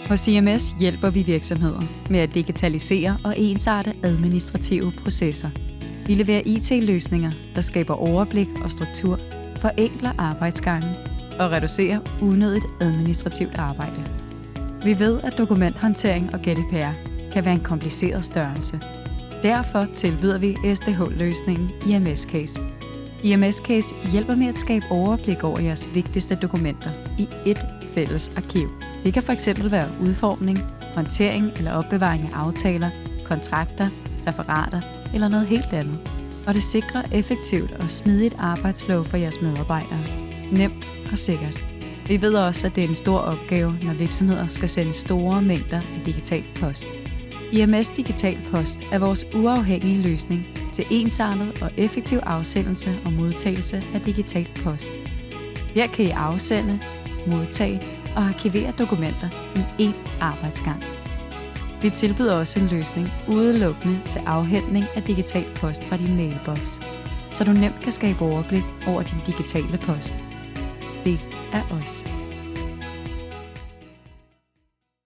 Hos IMS hjælper vi virksomheder med at digitalisere og ensarte administrative processer. Vi leverer IT-løsninger, der skaber overblik og struktur, forenkler arbejdsgangen og reducerer unødigt administrativt arbejde. Vi ved, at dokumenthåndtering og GDPR kan være en kompliceret størrelse. Derfor tilbyder vi SDH-løsningen IMS Case. IMS Case hjælper med at skabe overblik over jeres vigtigste dokumenter i ét fælles arkiv. Det kan fx være udformning, håndtering eller opbevaring af aftaler, kontrakter, referater eller noget helt andet. Og det sikrer effektivt og smidigt arbejdsflow for jeres medarbejdere. Nemt og sikkert. Vi ved også, at det er en stor opgave, når virksomheder skal sende store mængder af digital post. IMS Digital Post er vores uafhængige løsning til ensartet og effektiv afsendelse og modtagelse af digital post. Her kan I afsende, modtage og arkivere dokumenter i én arbejdsgang. Vi tilbyder også en løsning udelukkende til afhentning af digital post fra din mailbox, så du nemt kan skabe overblik over din digitale post. Det er os.